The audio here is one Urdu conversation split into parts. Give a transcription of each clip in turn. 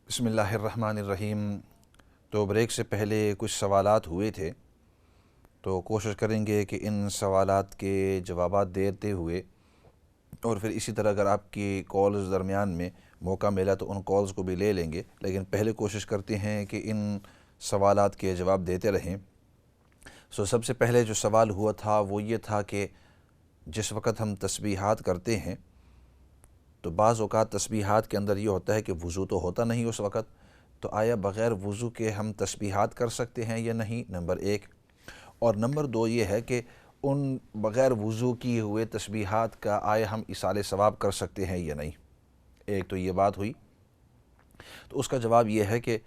بسم اللہ الرحمن الرحیم۔ تو بریک سے پہلے کچھ سوالات ہوئے تھے، تو کوشش کریں گے کہ ان سوالات کے جوابات دیتے ہوئے، اور پھر اسی طرح اگر آپ کی کالز درمیان میں موقع ملا تو ان کالز کو بھی لے لیں گے، لیکن پہلے کوشش کرتے ہیں کہ ان سوالات کے جواب دیتے رہیں۔ سب سے پہلے جو سوال ہوا تھا وہ یہ تھا کہ جس وقت ہم تسبیحات کرتے ہیں تو بعض اوقات تسبیحات کے اندر یہ ہوتا ہے کہ وضو تو ہوتا نہیں اس وقت، تو آیا بغیر وضو کے ہم تسبیحات کر سکتے ہیں یا نہیں، نمبر ایک۔ اور نمبر دو یہ ہے کہ ان بغیر وضو کیے ہوئے تسبیحات کا آیا ہم ایصال ثواب کر سکتے ہیں یا نہیں۔ ایک تو یہ بات ہوئی، تو اس کا جواب یہ ہے کہ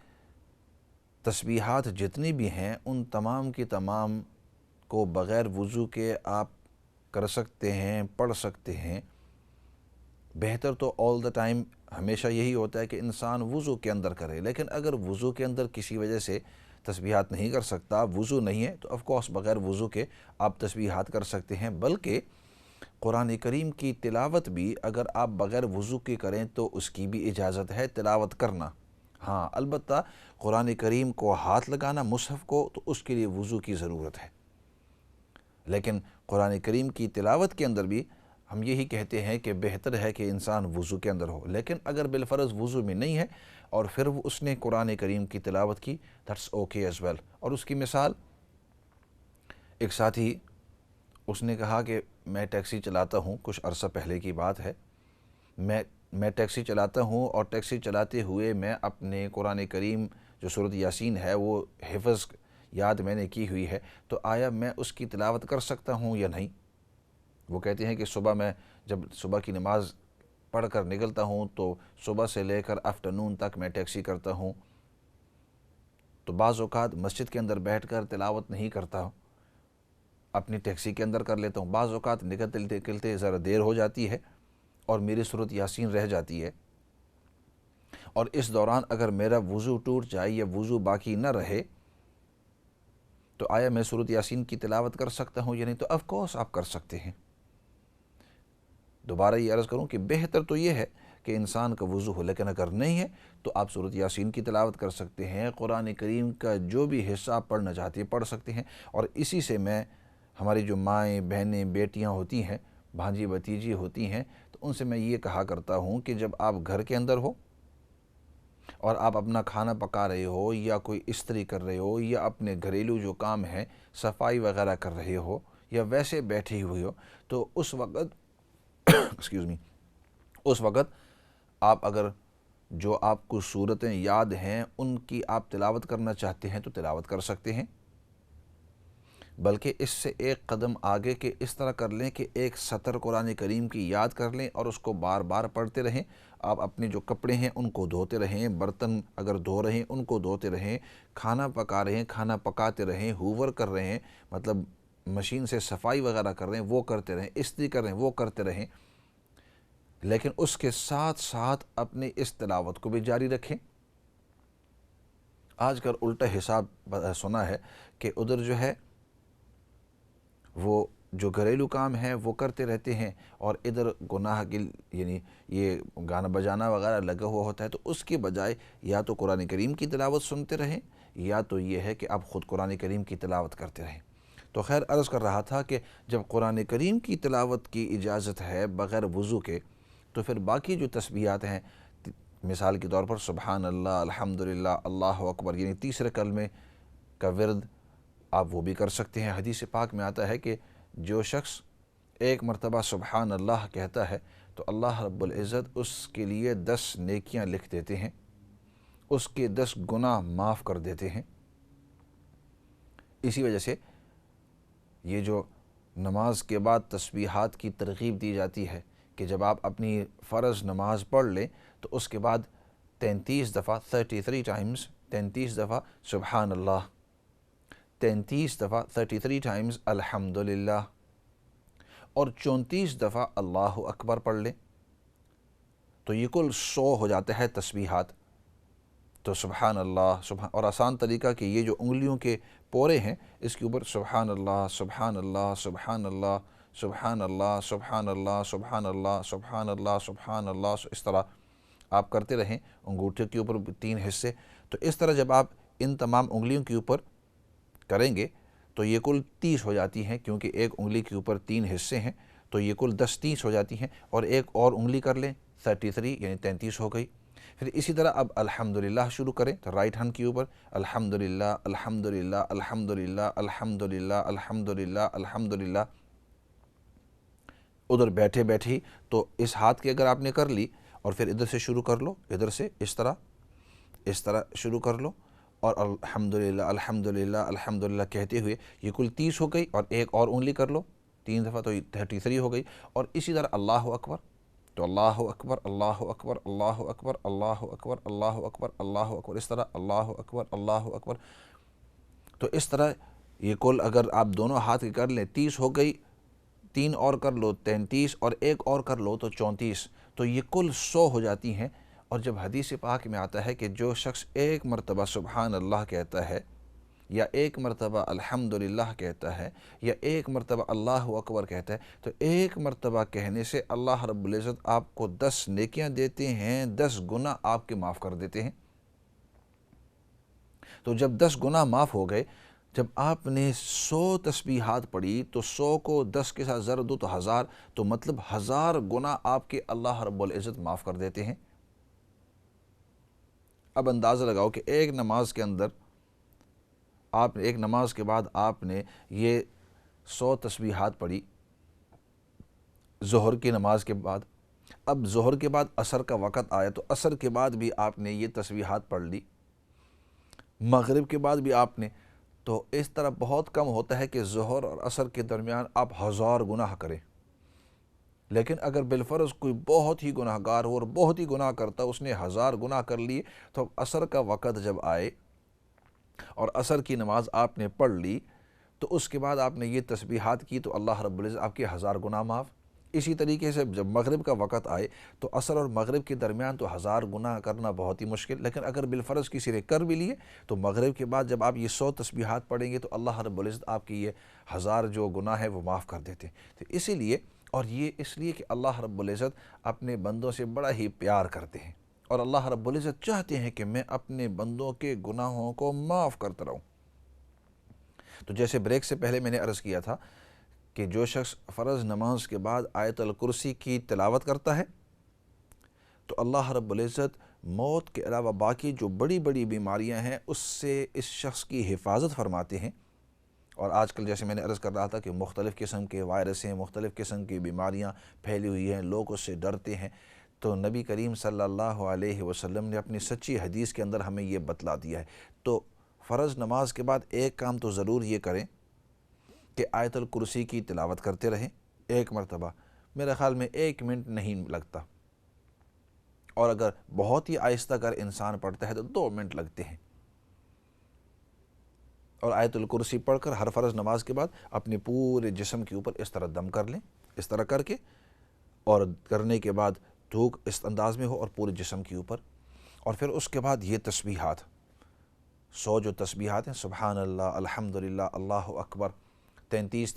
تسبیحات جتنی بھی ہیں ان تمام کی تمام کو بغیر وضو کے آپ کر سکتے ہیں، پڑھ سکتے ہیں۔ بہتر تو آل دا ٹائم ہمیشہ یہی ہوتا ہے کہ انسان وضو کے اندر کرے، لیکن اگر وضو کے اندر کسی وجہ سے تسبیحات نہیں کر سکتا، وضو نہیں ہے، تو آف کورس بغیر وضو کے آپ تسبیحات کر سکتے ہیں۔ بلکہ قرآن کریم کی تلاوت بھی اگر آپ بغیر وضو کے کریں تو اس کی بھی اجازت ہے تلاوت کرنا۔ ہاں البتہ قرآن کریم کو ہاتھ لگانا مصحف کو، تو اس کے لیے وضو کی ضرورت ہے۔ لیکن قرآن کریم کی تلاوت کے اندر بھی ہم یہی کہتے ہیں کہ بہتر ہے کہ انسان وضو کے اندر ہو، لیکن اگر بالفرض وضو میں نہیں ہے اور پھر اس نے قرآن کریم کی تلاوت کی، دیٹس اوکے ایز ویل۔ اور اس کی مثال، ایک ساتھی اس نے کہا کہ میں ٹیکسی چلاتا ہوں، کچھ عرصہ پہلے کی بات ہے، میں ٹیکسی چلاتا ہوں اور ٹیکسی چلاتے ہوئے میں اپنے قرآن کریم جو سورۃ یاسین ہے وہ حفظ یاد میں نے کی ہوئی ہے، تو آیا میں اس کی تلاوت کر سکتا ہوں یا نہیں؟ وہ کہتے ہیں کہ میں جب صبح کی نماز پڑھ کر نکلتا ہوں تو صبح سے لے کر آفٹرنون تک میں ٹیکسی کرتا ہوں، تو بعض اوقات مسجد کے اندر بیٹھ کر تلاوت نہیں کرتا ہوں، اپنی ٹیکسی کے اندر کر لیتا ہوں۔ بعض اوقات نکلتے نکلتے ذرا دیر ہو جاتی ہے اور میری سورۃ یاسین رہ جاتی ہے، اور اس دوران اگر میرا وضو ٹوٹ جائے یا وضو باقی نہ رہے تو آیا میں سورۃ یاسین کی تلاوت کر سکتا ہوں یا نہیں؟ تو آف کورس آپ کر سکتے ہیں۔ دوبارہ یہ عرض کروں کہ بہتر تو یہ ہے کہ انسان کا وضو ہو، لیکن اگر نہیں ہے تو آپ سورۃ یاسین کی تلاوت کر سکتے ہیں، قرآن کریم کا جو بھی حصہ آپ پڑھنا چاہتے ہیں پڑھ سکتے ہیں۔ اور اسی سے میں ہماری جو مائیں بہنیں بیٹیاں ہوتی ہیں، بھانجی بھتیجی ہوتی ہیں، تو ان سے میں یہ کہا کرتا ہوں کہ جب آپ گھر کے اندر ہو اور آپ اپنا کھانا پکا رہے ہو یا کوئی استری کر رہے ہو یا اپنے گھریلو جو کام ہے صفائی وغیرہ کر رہے ہو یا ویسے بیٹھے ہوئے ہو، تو اس وقت اس وقت آپ اگر جو آپ کو صورتیں یاد ہیں ان کی آپ تلاوت کرنا چاہتے ہیں تو تلاوت کر سکتے ہیں۔ بلکہ اس سے ایک قدم آگے کہ اس طرح کر لیں کہ ایک سطر قرآن کریم کی یاد کر لیں اور اس کو بار بار پڑھتے رہیں۔ آپ اپنے جو کپڑے ہیں ان کو دھوتے رہیں، برتن اگر دھو رہے ہیں ان کو دھوتے رہیں، کھانا پکا رہے ہیں کھانا پکاتے رہیں، ہوور کر رہے ہیں مطلب مشین سے صفائی وغیرہ کر رہے ہیں وہ کرتے رہیں، استری کر رہے ہیں وہ کرتے رہیں، لیکن اس کے ساتھ ساتھ اپنی اس تلاوت کو بھی جاری رکھیں۔ آج کل الٹا حساب سنا ہے کہ ادھر جو ہے وہ جو گھریلو کام ہے وہ کرتے رہتے ہیں اور ادھر گناہ کی یعنی یہ گانا بجانا وغیرہ لگا ہوا ہوتا ہے، تو اس کے بجائے یا تو قرآن کریم کی تلاوت سنتے رہیں یا تو یہ ہے کہ آپ خود قرآن کریم کی تلاوت کرتے رہیں۔ تو خیر عرض کر رہا تھا کہ جب قرآن کریم کی تلاوت کی اجازت ہے بغیر وضو کے، تو پھر باقی جو تسبیحات ہیں، مثال کے طور پر سبحان اللہ، الحمدللہ، اللہ اکبر، یعنی تیسرے کلمے کا ورد آپ وہ بھی کر سکتے ہیں۔ حدیث پاک میں آتا ہے کہ جو شخص ایک مرتبہ سبحان اللہ کہتا ہے تو اللہ رب العزت اس کے لیے 10 نیکیاں لکھ دیتے ہیں، اس کے 10 گناہ معاف کر دیتے ہیں۔ اسی وجہ سے یہ جو نماز کے بعد تسبیحات کی ترغیب دی جاتی ہے کہ جب آپ اپنی فرض نماز پڑھ لیں تو اس کے بعد 33 دفعہ 33 دفعہ سبحان اللہ، 33 دفعہ 33 ٹائمز الحمدللہ، اور 34 دفعہ اللہ اکبر پڑھ لیں، تو یہ کل 100 ہو جاتا ہے تسبیحات۔ تو سبحان اللہ اور آسان طریقہ کہ یہ جو انگلیوں کے پورے ہیں اس کے اوپر سبحان اللہ سبحان اللہ سبحان اللہ سبحان اللہ سبحان اللہ سبحان اللہ سبحان اللہ سبحان اللہ، اس طرح آپ کرتے رہیں انگوٹھے کے اوپر 3 حصے. تو اس طرح جب آپ ان تمام انگلیوں کے اوپر کریں گے تو یہ کل 30 ہو جاتی ہیں، کیونکہ ایک انگلی کے اوپر 3 حصے ہیں تو یہ کل 30 ہو جاتی ہیں. اور ایک اور انگلی کر لیں 33 یعنی 33 ہو گئی. پھر اسی طرح اب الحمدللہ شروع کریں تو رائٹ ہینڈ کے اوپر الحمدللہ الحمدللہ الحمدللہ الحمدللہ الحمدللہ الحمدللہ. ادھر بیٹھے بیٹھے تو اس ہاتھ کی اگر آپ نے کر لی اور پھر ادھر سے شروع کر لو، ادھر سے اس طرح شروع کر لو اور الحمدللہ الحمدللہ الحمدللہ کہتے ہوئے یہ کل 30 ہو گئی. اور ایک اور انگلی کر لو 3 دفعہ تو 33 ہو گئی. اور اسی طرح اللہ اکبر تو اللہ اکبر اللہ اکبر اللہ اکبر اللہ اکبر اللہ اکبر اللہ اکبر، اس طرح اللہ اکبر اللہ اکبر. تو اس طرح یہ کل اگر آپ دونوں ہاتھ کی کر لیں 30 ہو گئی، 3 اور کر لو 33 اور ایک اور کر لو تو 34، تو یہ کل 100 ہو جاتی ہیں. اور جب حدیث پاک میں آتا ہے کہ جو شخص ایک مرتبہ سبحان اللہ کہتا ہے یا ایک مرتبہ الحمدللہ کہتا ہے یا ایک مرتبہ اللہ اکبر کہتا ہے تو ایک مرتبہ کہنے سے اللہ رب العزت آپ کو 10 نیکیاں دیتے ہیں، 10 گناہ آپ کے معاف کر دیتے ہیں. تو جب 10 گناہ معاف ہو گئے، جب آپ نے 100 تسبیحات پڑھی تو 100 کو 10 کے ساتھ ضرب دو تو 1000، تو مطلب 1000 گناہ آپ کے اللہ رب العزت معاف کر دیتے ہیں. اب اندازہ لگاؤ کہ ایک نماز کے اندر آپ نے ایک نماز کے بعد آپ نے یہ 100 تسبیحات پڑھی ظہر کی نماز کے بعد. اب ظہر کے بعد عصر کا وقت آیا تو عصر کے بعد بھی آپ نے یہ تسبیحات پڑھ لی، مغرب کے بعد بھی آپ نے. تو اس طرح بہت کم ہوتا ہے کہ ظہر اور عصر کے درمیان آپ 1000 گناہ کریں. لیکن اگر بالفرض کوئی بہت ہی گناہ گار ہو اور بہت ہی گناہ کرتا، اس نے 1000 گناہ کر لیے، تو عصر کا وقت جب آئے اور عصر کی نماز آپ نے پڑھ لی تو اس کے بعد آپ نے یہ تسبیحات کی تو اللہ رب العزت آپ کے 1000 گناہ معاف. اسی طریقے سے جب مغرب کا وقت آئے تو عصر اور مغرب کے درمیان تو 1000 گناہ کرنا بہت ہی مشکل، لیکن اگر بالفرض کسی نے کر بھی لیے تو مغرب کے بعد جب آپ یہ 100 تسبیحات پڑھیں گے تو اللہ رب العزت آپ کی یہ 1000 جو گناہ ہے وہ معاف کر دیتے ہیں. تو اسی لیے، اور یہ اس لیے کہ اللہ رب العزت اپنے بندوں سے بڑا ہی پیار کرتے ہیں اور اللہ رب العزت چاہتے ہیں کہ میں اپنے بندوں کے گناہوں کو معاف کرتا رہوں. تو جیسے بریک سے پہلے میں نے عرض کیا تھا کہ جو شخص فرض نماز کے بعد آیت الکرسی کی تلاوت کرتا ہے تو اللہ رب العزت موت کے علاوہ باقی جو بڑی بڑی بیماریاں ہیں اس سے اس شخص کی حفاظت فرماتے ہیں. اور آج کل جیسے میں نے عرض کر رہا تھا کہ مختلف قسم کے وائرس ہیں، مختلف قسم کی بیماریاں پھیلی ہوئی ہیں، لوگ اس سے ڈرتے ہیں. تو نبی کریم صلی اللہ علیہ وسلم نے اپنی سچی حدیث کے اندر ہمیں یہ بتلا دیا ہے. تو فرض نماز کے بعد ایک کام تو ضرور یہ کریں کہ آیت الکرسی کی تلاوت کرتے رہیں ایک مرتبہ. میرے خیال میں 1 منٹ نہیں لگتا، اور اگر بہت ہی آہستہ کر انسان پڑھتا ہے تو 2 منٹ لگتے ہیں. اور آیت الکرسی پڑھ کر ہر فرض نماز کے بعد اپنے پورے جسم کے اوپر اس طرح دم کر لیں، اس طرح کر کے، اور کرنے کے بعد تھوک اس انداز میں ہو اور پورے جسم کے اوپر. اور پھر اس کے بعد یہ تسبیحات 100 جو تسبیحات ہیں، سبحان اللہ الحمدللہ اللہ اکبر 33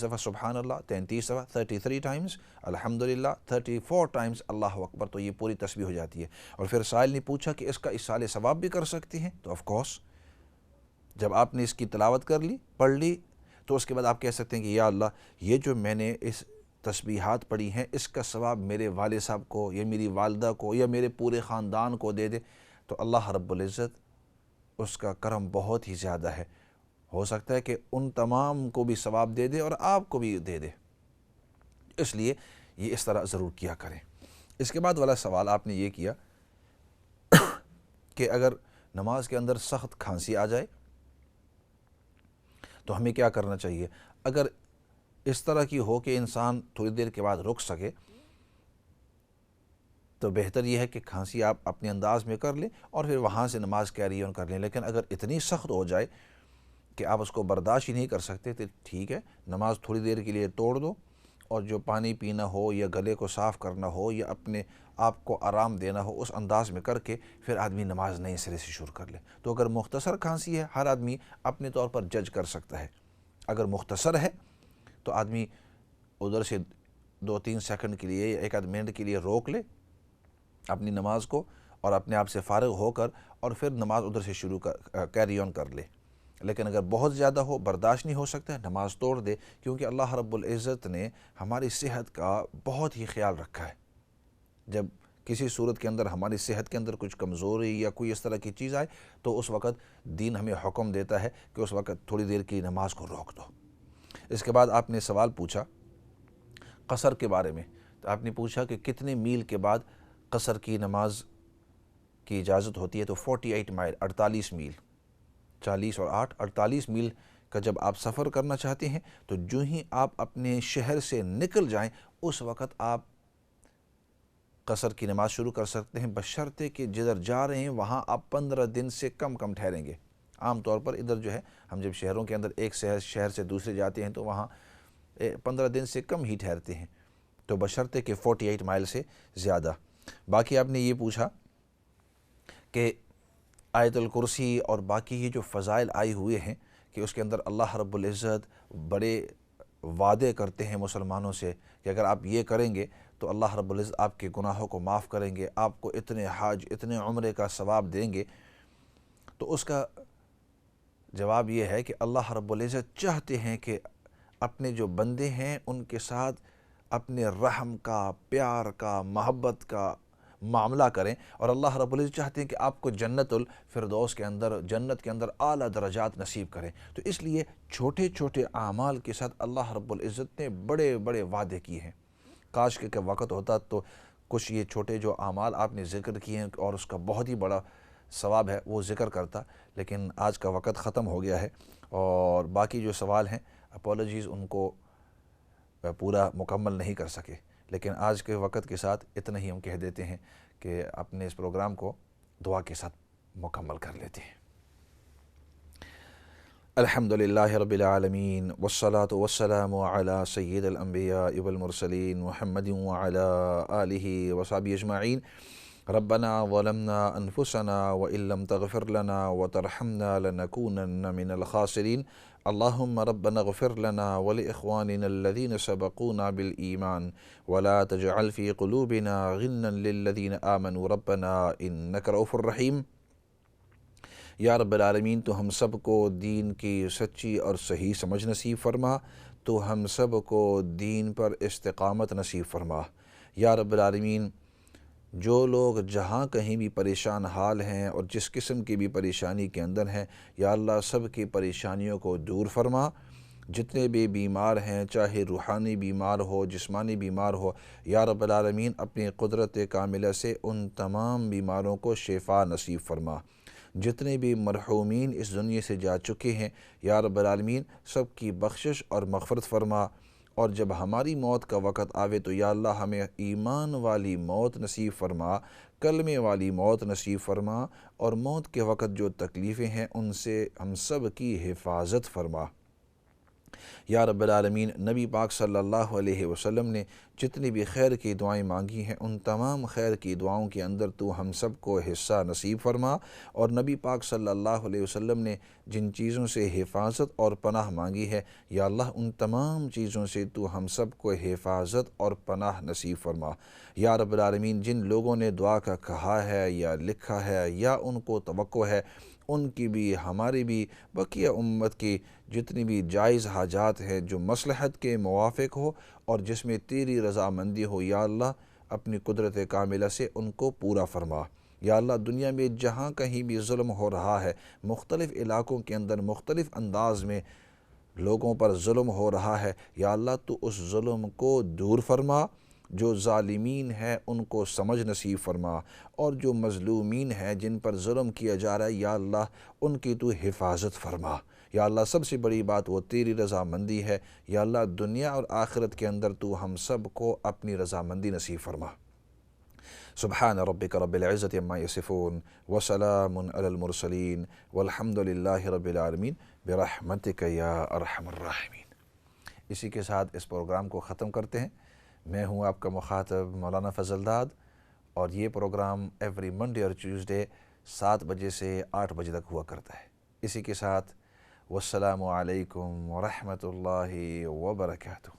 دفعہ سبحان اللہ 33 دفعہ 33 ٹائمز الحمدللہ 34 ٹائمز اللہ اکبر. تو یہ پوری تسبیح ہو جاتی ہے. اور پھر سائل نے پوچھا کہ اس کا اصال ثواب بھی کر سکتے ہیں، تو آف کورس جب آپ نے اس کی تلاوت کر لی، پڑھ لی، تو اس کے بعد آپ کہہ سکتے ہیں کہ یا اللہ یہ جو میں نے اس تسبیحات پڑھی ہیں اس کا ثواب میرے والد صاحب کو یا میری والدہ کو یا میرے پورے خاندان کو دے دے. تو اللہ رب العزت اس کا کرم بہت ہی زیادہ ہے، ہو سکتا ہے کہ ان تمام کو بھی ثواب دے دے اور آپ کو بھی دے دے. اس لیے یہ اس طرح ضرور کیا کریں. اس کے بعد والا سوال آپ نے یہ کیا کہ اگر نماز کے اندر سخت کھانسی آ جائے تو ہمیں کیا کرنا چاہیے. اگر اس طرح کی ہو کہ انسان تھوڑی دیر کے بعد رک سکے تو بہتر یہ ہے کہ کھانسی آپ اپنے انداز میں کر لیں اور پھر وہاں سے نماز کیری آن کر لیں. لیکن اگر اتنی سخت ہو جائے کہ آپ اس کو برداشت ہی نہیں کر سکتے تو ٹھیک ہے، نماز تھوڑی دیر کے لیے توڑ دو، اور جو پانی پینا ہو یا گلے کو صاف کرنا ہو یا اپنے آپ کو آرام دینا ہو اس انداز میں کر کے پھر آدمی نماز نئے سرے سے شروع کر لے. تو اگر مختصر کھانسی ہے ہر آدمی اپنے طور پر جج کر سکتا ہے. اگر مختصر ہے تو آدمی ادھر سے 2-3 سیکنڈ کے لیے یا 1 آدھ منٹ کے لیے روک لے اپنی نماز کو اور اپنے آپ سے فارغ ہو کر اور پھر نماز ادھر سے شروع کیری آن کر لے۔ لیکن اگر بہت زیادہ ہو، برداشت نہیں ہو سکتا ہے، نماز توڑ دے، کیونکہ اللہ رب العزت نے ہماری صحت کا بہت ہی خیال رکھا ہے۔ جب کسی صورت کے اندر ہماری صحت کے اندر کچھ کمزوری یا کوئی اس طرح کی چیز آئے تو اس وقت دین ہمیں حکم دیتا ہے کہ اس وقت تھوڑی دیر کی نماز کو روک دو۔ اس کے بعد آپ نے سوال پوچھا قصر کے بارے میں، تو آپ نے پوچھا کہ کتنے میل کے بعد قصر کی نماز کی اجازت ہوتی ہے، تو 48 مائل، 48 میل، 40 اور 8، 48 میل کا جب آپ سفر کرنا چاہتے ہیں تو جو ہی آپ اپنے شہر سے نکل جائیں اس وقت آپ قصر کی نماز شروع کر سکتے ہیں، بشرطے کہ جدھر جا رہے ہیں وہاں آپ 15 دن سے کم ٹھہریں گے۔ عام طور پر ادھر جو ہے ہم جب شہروں کے اندر ایک شہر سے دوسرے جاتے ہیں تو وہاں 15 دن سے کم ہی ٹھہرتے ہیں، تو بشرطے کہ 48 مائل سے زیادہ۔ باقی آپ نے یہ پوچھا کہ آیت الکرسی اور باقی یہ جو فضائل آئے ہوئے ہیں کہ اس کے اندر اللہ رب العزت بڑے وعدے کرتے ہیں مسلمانوں سے کہ اگر آپ یہ کریں گے تو اللہ رب العزت آپ کے گناہوں کو معاف کریں گے، آپ کو اتنے حج، اتنے عمرے کا ثواب دیں گے، تو اس کا جواب یہ ہے کہ اللہ رب العزت چاہتے ہیں کہ اپنے جو بندے ہیں ان کے ساتھ اپنے رحم کا، پیار کا، محبت کا معاملہ کریں، اور اللہ رب العزت چاہتے ہیں کہ آپ کو جنت الفردوس کے اندر، جنت کے اندر اعلیٰ درجات نصیب کریں۔ تو اس لیے چھوٹے چھوٹے اعمال کے ساتھ اللہ رب العزت نے بڑے بڑے وعدے کیے ہیں۔ کاش کہ وقت ہوتا تو کچھ یہ چھوٹے جو اعمال آپ نے ذکر کیے ہیں اور اس کا بہت ہی بڑا ثواب ہے وہ ذکر کرتا، لیکن آج کا وقت ختم ہو گیا ہے، اور باقی جو سوال ہیں اپولوجیز ان کو پورا مکمل نہیں کر سکے، لیکن آج کے وقت کے ساتھ اتنا ہی ہم کہہ دیتے ہیں کہ اپنے اس پروگرام کو دعا کے ساتھ مکمل کر لیتے ہیں۔ الحمدللہ رب العالمین والصلاة والسلام علی سید الانبیاء والمرسلین محمد وعلی آلہ وصحبہ اجمعین۔ ربنا ظلمنا انفسنا وإن لم تغفر لنا وترحمنا لنكونن من الخاسرين اللهم ربنا اغفر لنا ولإخواننا الذين سبقونا بالإيمان ولا تجعل في قلوبنا غلا للذين آمنوا ربنا إنك رؤوف رحيم۔ یا رب العالمین تو ہم سب کو دین کی سچی اور صحیح سمجھ نصیب فرما، تو ہم سب کو دین پر استقامت نصیب فرما۔ یا رب العالمین جو لوگ جہاں کہیں بھی پریشان حال ہیں اور جس قسم کی بھی پریشانی کے اندر ہیں، یا اللہ سب کی پریشانیوں کو دور فرما۔ جتنے بھی بیمار ہیں، چاہے روحانی بیمار ہو، جسمانی بیمار ہو، یا رب العالمین اپنی قدرت کاملہ سے ان تمام بیماروں کو شفا نصیب فرما۔ جتنے بھی مرحومین اس دنیا سے جا چکے ہیں، یا رب العالمین سب کی بخشش اور مغفرت فرما، اور جب ہماری موت کا وقت آوے تو یا اللہ ہمیں ایمان والی موت نصیب فرما، کلمے والی موت نصیب فرما، اور موت کے وقت جو تکلیفیں ہیں ان سے ہم سب کی حفاظت فرما۔ یا رب العالمین نبی پاک صلی اللہ علیہ وسلم نے جتنی بھی خیر کی دعائیں مانگی ہیں ان تمام خیر کی دعاؤں کے اندر تو ہم سب کو حصہ نصیب فرما، اور نبی پاک صلی اللہ علیہ وسلم نے جن چیزوں سے حفاظت اور پناہ مانگی ہے یا اللہ ان تمام چیزوں سے تو ہم سب کو حفاظت اور پناہ نصیب فرما۔ یا رب العالمین جن لوگوں نے دعا کا کہا ہے یا لکھا ہے یا ان کو توقع ہے، ان کی بھی ہماری بھی بقیہ امت کی جتنی بھی جائز حاجات ہیں جو مصلحت کے موافق ہو اور جس میں تیری رضامندی ہو، یا اللہ اپنی قدرت کاملہ سے ان کو پورا فرما۔ یا اللہ دنیا میں جہاں کہیں بھی ظلم ہو رہا ہے، مختلف علاقوں کے اندر مختلف انداز میں لوگوں پر ظلم ہو رہا ہے، یا اللہ تو اس ظلم کو دور فرما، جو ظالمین ہیں ان کو سمجھ نصیب فرما، اور جو مظلومین ہیں جن پر ظلم کیا جا رہا ہے یا اللہ ان کی تو حفاظت فرما۔ یا اللہ سب سے بڑی بات وہ تیری رضامندی ہے، یا اللہ دنیا اور آخرت کے اندر تو ہم سب کو اپنی رضامندی نصیب فرما۔ سبحان ربک رب العزت عما یصفون وسلام علی المرسلین والحمد للہ رب العالمین برحمتک یا ارحم الراحمین۔ اسی کے ساتھ اس پروگرام کو ختم کرتے ہیں۔ میں ہوں آپ کا مخاطب مولانا فضل داد، اور یہ پروگرام ایوری منڈے اور ٹیوزڈے 7 بجے سے 8 بجے تک ہوا کرتا ہے۔ اسی کے ساتھ والسلام علیکم ورحمۃ اللہ وبرکاتہ۔